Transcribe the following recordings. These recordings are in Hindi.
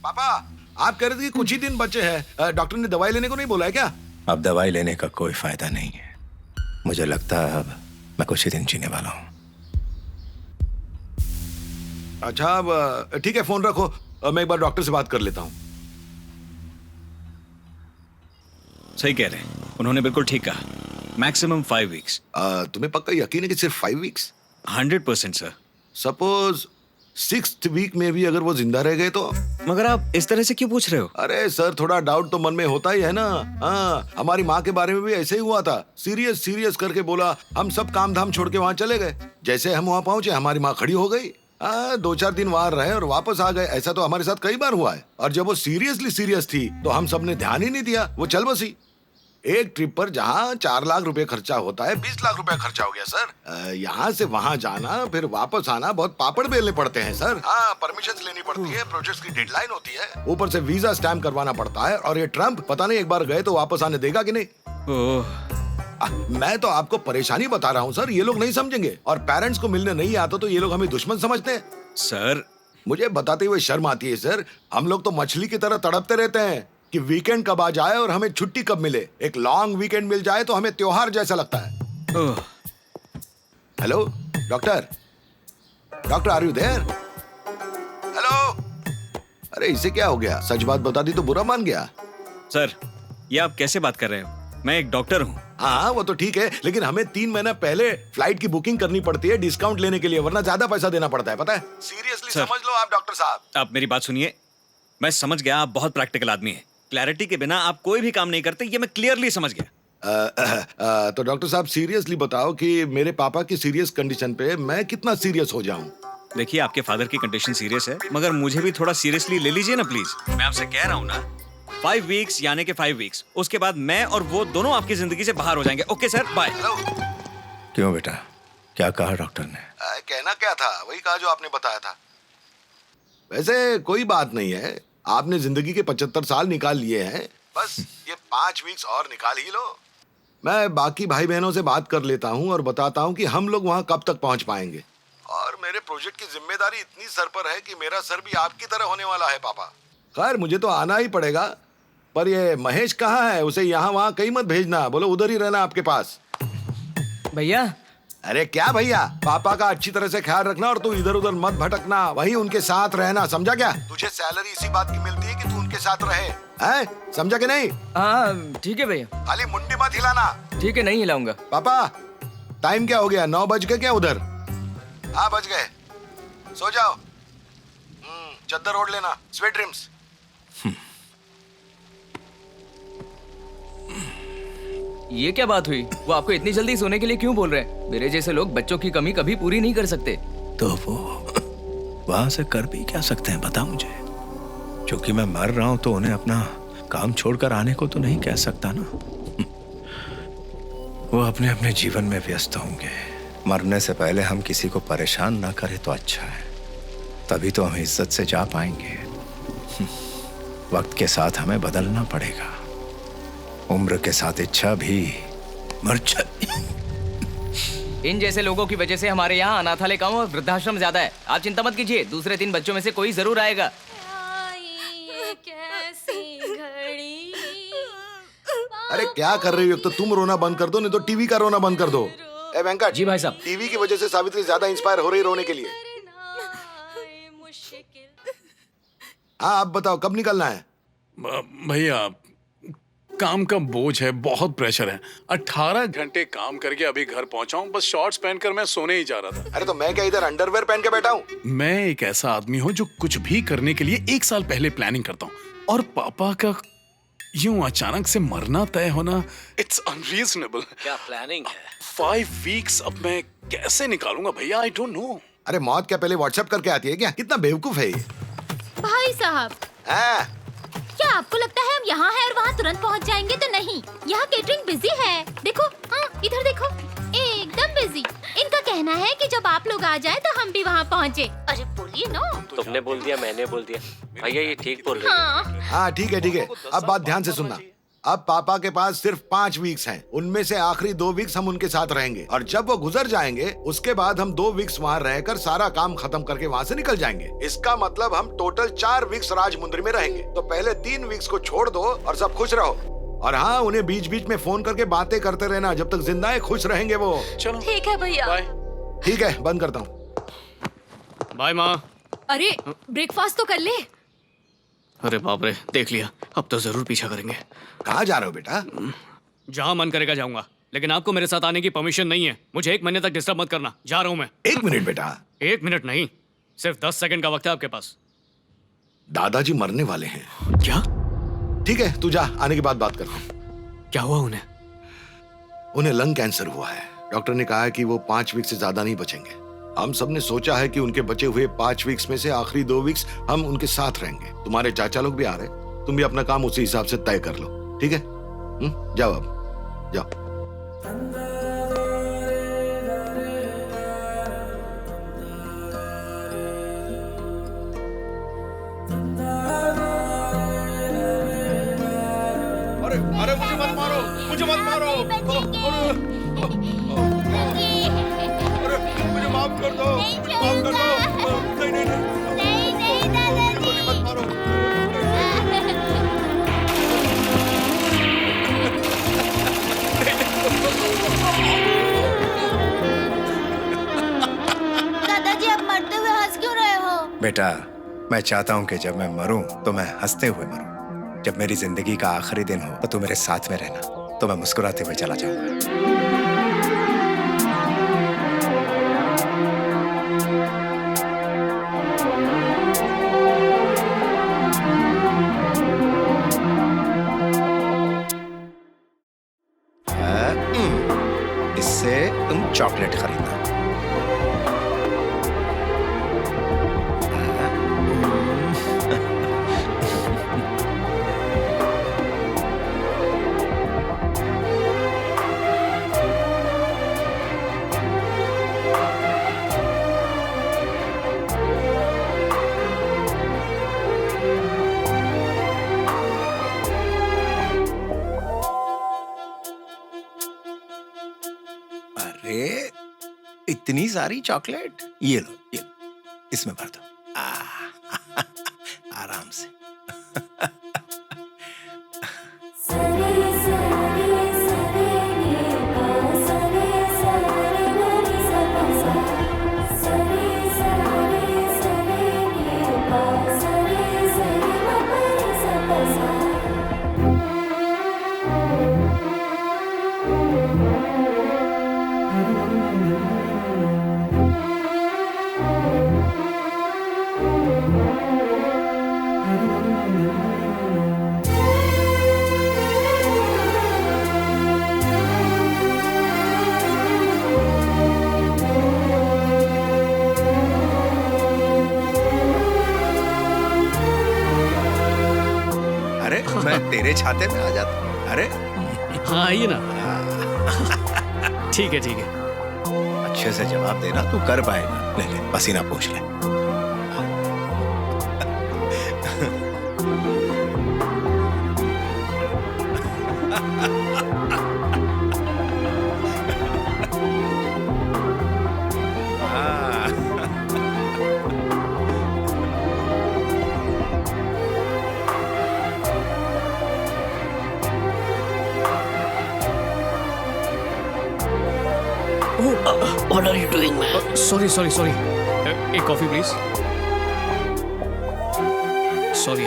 पापा, आप कह रहे थे कि कुछ ही दिन बचे हैं, डॉक्टर ने दवाई लेने को नहीं बोला है क्या? अब दवाई लेने का कोई फायदा नहीं है। मुझे लगता है अब मैं कुछ ही दिन जीने वाला हूँ। अच्छा, अब ठीक है, फोन रखो, मैं एक बार डॉक्टर से बात कर लेता हूँ। सही कह रहे हैं, उन्होंने बिल्कुल ठीक कहा। Maximum 5 weeks. तुम्हें पक्का यकीन है कि सिर्फ 5 weeks? 100% sir. Suppose 6th week में भी अगर वो जिंदा रह गए तो? मगर आप इस तरह से क्यों पूछ रहे हो? अरे सर, थोड़ा डाउट तो मन में होता ही है ना। हाँ, हमारी माँ के बारे में भी ऐसे ही हुआ था। सीरियस सीरियस करके बोला, हम सब काम धाम छोड़ के वहाँ चले गए। जैसे हम वहाँ पहुंचे, हमारी माँ खड़ी हो गई। 2-4 दिन वहाँ रहे और वापस आ गए। ऐसा तो हमारे साथ कई बार हुआ है। और जब वो सीरियसली सीरियस थी तो हम सबने ध्यान ही नहीं दिया, वो चल बसी। एक ट्रिप पर जहाँ 4 लाख रुपए खर्चा होता है, 20 लाख रुपए खर्चा हो गया सर। यहाँ से वहाँ जाना फिर वापस आना, बहुत पापड़ बेलने पड़ते हैं सर। हाँ, परमिशन लेनी पड़ती है, प्रोजेक्ट्स की डेडलाइन होती है, ऊपर से वीजा स्टैम्प करवाना पड़ता है। और ये ट्रम्प पता नहीं एक बार गए तो वापस आने देगा कि नहीं। मैं तो आपको परेशानी बता रहा हूँ सर, ये लोग नहीं समझेंगे। और पेरेंट्स को मिलने नहीं आता तो ये लोग हमें दुश्मन समझते हैं। सर, मुझे बताते हुए शर्म आती है सर। हम लोग तो मछली की तरह तड़पते रहते हैं कि वीकेंड कब आ जाए और हमें छुट्टी कब मिले। एक लॉन्ग वीकेंड मिल जाए तो हमें त्योहार जैसा लगता है। Hello doctor, doctor are you there? Hello. अरे इसे क्या हो गया? सच बात बता दी तो बुरा मान गया। सर, ये आप कैसे बात कर रहे हो? मैं एक डॉक्टर हूँ। हाँ, वो तो ठीक है, लेकिन हमें 3 महीना पहले फ्लाइट की बुकिंग करनी पड़ती है डिस्काउंट लेने के लिए, वरना ज्यादा पैसा देना पड़ता है, पता है? सीरियसली समझ लो आप डॉक्टर साहब। आप मेरी बात सुनिए। मैं समझ गया, आप बहुत प्रैक्टिकल आदमी हैं। क्लैरिटी के बिना आप कोई भी काम नहीं करते, ये मैं क्लियरली समझ गया। तो डॉक्टर साहब सीरियसली बताओ कि मेरे पापा की सीरियस कंडीशन पे मैं कितना सीरियस हो जाऊं? देखिए, आपके फादर की कंडीशन सीरियस है, मगर मुझे भी थोड़ा सीरियसली ले लीजिए ना प्लीज। मैं आपसे कह रहा हूँ ना, 5 वीक्स यानी कि 5 वीक्स, उसके बाद मैं और वो दोनों आपकी जिंदगी से बाहर हो जाएंगे। Okay sir, bye. क्यों बेटा, क्या कहा डॉक्टर ने? कहना क्या था, वही कहा जो आपने बताया था। वैसे कोई बात नहीं है, आपने जिंदगी के 75 साल निकाल लिए हैं, बस ये 5 वीक्स और निकाल ही लो। मैं बाकी भाई बहनों से बात कर लेता हूँ और बताता हूँ कि हम लोग वहाँ कब तक पहुँच पाएंगे। और मेरे प्रोजेक्ट की जिम्मेदारी इतनी सर पर है कि मेरा सर भी आपकी तरह होने वाला है पापा। खैर, मुझे तो आना ही पड़ेगा, पर ये महेश कहाँ है? उसे यहाँ वहाँ कहीं मत भेजना, बोलो उधर ही रहना आपके पास। भैया। अरे क्या भैया, पापा का अच्छी तरह से ख्याल रखना और तू इधर उधर मत भटकना, वहीं उनके साथ रहना, समझा क्या? तुझे सैलरी इसी बात की मिलती है कि तू उनके साथ रहे, हैं? समझा कि नहीं? हाँ ठीक है भैया। खाली मुंडी मत हिलाना। ठीक है, नहीं हिलाऊंगा। पापा, टाइम क्या हो गया? 9 बज गए क्या उधर? हाँ बज गए, सो जाओ। चद्दर ओढ़ लेना, स्वीट ड्रीम्स। ये क्या बात हुई? वो आपको इतनी जल्दी सोने के लिए क्यों बोल रहे हैं? मेरे जैसे लोग बच्चों की कमी कभी पूरी नहीं कर सकते। तो वो वहां से कर भी क्या सकते हैं, बता मुझे। क्योंकि मैं मर रहा हूं तो उन्हें अपना काम छोड़कर आने को तो नहीं कह सकता ना। वो अपने अपने जीवन में व्यस्त होंगे। मरने से पहले हम किसी को परेशान ना करें तो अच्छा है, तभी तो हम इज्जत से जा पाएंगे। वक्त के साथ हमें बदलना पड़ेगा, उम्र के साथ इच्छा भी मर जाती। इन जैसे लोगों की वजह से हमारे यहाँ अनाथालय कम और वृद्धाश्रम ज्यादा है। आप चिंता मत कीजिए, दूसरे 3 बच्चों में से कोई जरूर आएगा। कैसी घड़ी। अरे क्या कर रही हो? तो तुम रोना बंद कर दो, नहीं तो टीवी का रोना बंद कर दो। ए वेंकट जी भाई साहब। टीवी की वजह से सावित्री ज्यादा इंस्पायर हो रही रोने के लिए। हाँ, आप बताओ कब निकलना है? भैया, काम का बोझ है, बहुत प्रेशर है। 18 घंटे काम करके अभी घर पहुंचा हूं, बस शॉर्ट्स पहनकर मैं सोने ही जा रहा था। अरे तो मैं क्या इधर अंडरवेयर पहन के बैठा हूँ? मैं एक ऐसा आदमी हूं जो कुछ भी करने के लिए 1 साल पहले प्लानिंग करता हूं, और पापा का यूं अचानक से मरना तय होना, इट्स अनरीजनेबल। क्या प्लानिंग है? 5 वीक्स अब मैं कैसे निकालूंगा भैया? I don't know. अरे मौत क्या पहले व्हाट्सएप करके आती है क्या? कितना बेवकूफ है ये। भाई साहब, क्या आपको लगता है हम यहाँ हैं और वहाँ तुरंत पहुँच जाएंगे? तो नहीं, यहाँ केटरिंग बिजी है। देखो, हाँ इधर देखो, एकदम बिजी। इनका कहना है कि जब आप लोग आ जाए तो हम भी वहाँ पहुँचे। अरे बोलिए ना। तुमने बोल दिया, मैंने बोल दिया। भैया ये ठीक बोल रहे हैं। हाँ हाँ ठीक है ठीक है, अब बात ध्यान से सुनना। अब पापा के पास सिर्फ 5 वीक्स हैं। उनमें से आखिरी 2 वीक्स हम उनके साथ रहेंगे और जब वो गुजर जाएंगे उसके बाद हम 2 वीक्स वहाँ रहकर सारा काम खत्म करके वहाँ से निकल जाएंगे। इसका मतलब हम टोटल 4 वीक्स राजमुंद्री में रहेंगे। तो पहले 3 वीक्स को छोड़ दो और सब खुश रहो। और हाँ, उन्हें बीच बीच में फोन करके बातें करते रहना, जब तक जिंदा है खुश रहेंगे वो। चलो ठीक है भैया। बाय। ठीक है, बंद करता हूँ। बाय माँ। अरे ब्रेकफास्ट तो कर ले। अरे बाप रे, देख लिया, अब तो जरूर पीछा करेंगे। कहाँ जा रहे हो बेटा? जहाँ मन करेगा जाऊंगा, लेकिन आपको मेरे साथ आने की परमिशन नहीं है। मुझे 1 महीने तक डिस्टर्ब मत करना। जा रहा हूँ मैं। 1 मिनट बेटा। 1 मिनट नहीं, सिर्फ 10 सेकंड का वक्त है आपके पास। दादाजी मरने वाले हैं। क्या? ठीक है, तू जा, आने के बाद बात करते हैं। क्या हुआ उन्हें? उन्हें लंग कैंसर हुआ है। डॉक्टर ने कहा है कि वो 5 वीक से ज्यादा नहीं बचेंगे। हम सबने सोचा है कि उनके बचे हुए 5 वीक्स में से आखिरी 2 वीक्स हम उनके साथ रहेंगे। तुम्हारे चाचा लोग भी आ रहे, तुम भी अपना काम उसी हिसाब से तय कर लो, ठीक है? जाओ अब, जाओ। अरे अरे, मुझे मत मारो, मुझे मत मारो। मुझे माफ कर दो, मुझे माफ कर दो। नहीं नहीं नहीं, गोली मत मारो। दादाजी, आप मरते हुए हंस क्यों रहे हो? बेटा, मैं चाहता हूँ कि जब मैं मरूं तो मैं हंसते हुए मरूं। जब मेरी जिंदगी का आखिरी दिन हो तो तू मेरे साथ में रहना, तो मैं मुस्कुराते हुए चला जाऊंगा। इससे तुम चॉकलेट खरीदना। अरे इतनी सारी चॉकलेट, ये लो, इसमें भर दो। आराम से। मैं तेरे छाते में आ जाता हूँ। अरे हाँ, आइए ना। ठीक है ठीक है। अच्छे से जवाब देना, तू कर पाएगा। ले ले, पसीना पोंछ ले। What are you doing, man? Sorry. एक कॉफी प्लीज। सॉरी।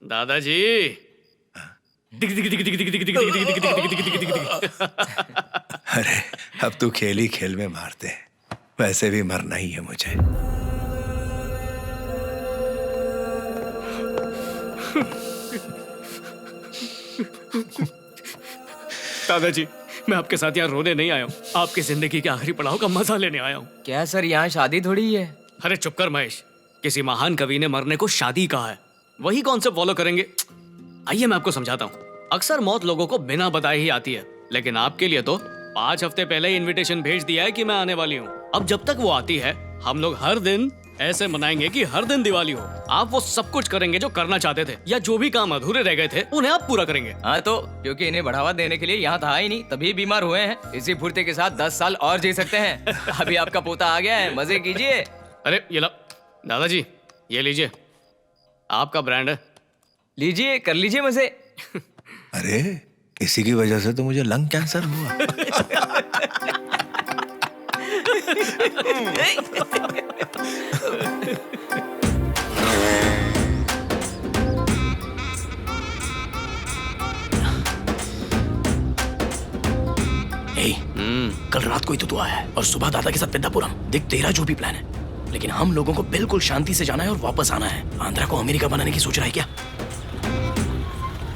दादाजी, अरे अब तू खेल ही खेल में मारते, वैसे भी मरना ही है मुझे। दादाजी, मैं आपके साथ यहाँ रोने नहीं आया हूँ, आपकी जिंदगी के आखिरी पड़ाव का मजा लेने आया हूँ। क्या सर, यहाँ शादी थोड़ी है। अरे चुप कर महेश, किसी महान कवि ने मरने को शादी कहा है, वही कॉन्सेप्ट फॉलो करेंगे। आइए मैं आपको समझाता हूँ। अक्सर मौत लोगों को बिना बताए ही आती है, लेकिन आपके लिए तो 5 हफ्ते पहले ही इनविटेशन भेज दिया है कि मैं आने वाली हूँ। अब जब तक वो आती है, हम लोग हर दिन ऐसे मनाएंगे कि हर दिन दिवाली हो। आप वो सब कुछ करेंगे जो करना चाहते थे, या जो भी काम अधूरे रह गए थे उन्हें आप पूरा करेंगे। हाँ तो क्योंकि इन्हें बढ़ावा देने के लिए यहाँ था ही नहीं, तभी बीमार हुए हैं। इसी फुर्ती के साथ 10 साल और जी सकते हैं। अभी आपका पोता आ गया है, मजे कीजिए। अरे ये ला दादाजी, ये लीजिए, आपका ब्रांड है, लीजिए, कर लीजिए मजे। अरे इसी की वजह से तो मुझे लंग कैंसर हुआ। कल रात को ही तो दुआ है और सुबह दादा के साथ पेद्दापुरम। देख तेरा जो भी प्लान है, लेकिन हम लोगों को बिल्कुल शांति से जाना है और वापस आना है। आंध्रा को अमेरिका बनाने की सोच रहा है क्या?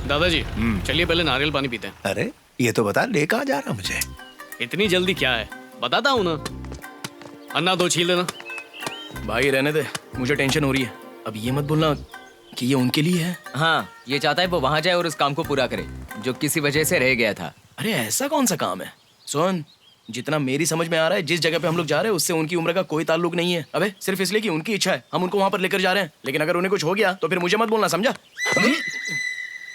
दादाजी चलिए पहले नारियल पानी पीते हैं। अरे ये तो बता, ले कहाँ जा रहा मुझे? इतनी जल्दी क्या है, बताता हूँ ना। अन्ना 2 छील देना। भाई रहने दे, मुझे टेंशन हो रही है। अब ये मत बोलना कि ये उनके लिए है। हाँ, ये चाहता है वो वहाँ जाए और उस काम को पूरा करे जो किसी वजह से रह गया था। अरे ऐसा कौन सा काम है? सुन, जितना मेरी समझ में आ रहा है, जिस जगह पे हम लोग जा रहे हैं उससे उनकी उम्र का कोई ताल्लुक नहीं है। अबे सिर्फ इसलिए कि उनकी इच्छा है हम उनको वहां पर लेकर जा रहे हैं। लेकिन अगर उन्हें कुछ हो गया तो फिर मुझे मत बोलना, समझा?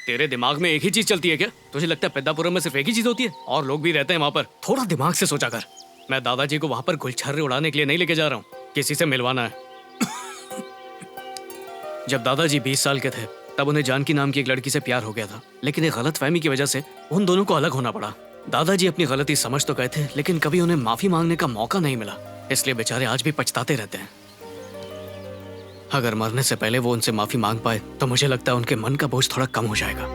तेरे दिमाग में एक ही चीज चलती है क्या? तुझे लगता है पेद्दापुरम में सिर्फ एक ही चीज होती है? और लोग भी रहते हैं वहाँ पर। थोड़ा दिमाग से सोचा कर। मैं दादाजी को वहाँ पर गुलछर्रे उड़ाने के लिए नहीं लेके जा रहा हूँ, किसी से मिलवाना है। जब दादाजी 20 साल के थे तब उन्हें जानकी नाम की एक लड़की से प्यार हो गया था, लेकिन एक गलतफहमी की वजह से उन दोनों को अलग होना पड़ा। दादाजी अपनी गलती समझ तो गए थे, लेकिन कभी उन्हें माफी मांगने का मौका नहीं मिला, इसलिए बेचारे आज भी पछताते रहते हैं। अगर मरने से पहले वो उनसे माफी मांग पाए तो मुझे लगता है उनके मन का बोझ थोड़ा कम हो जाएगा।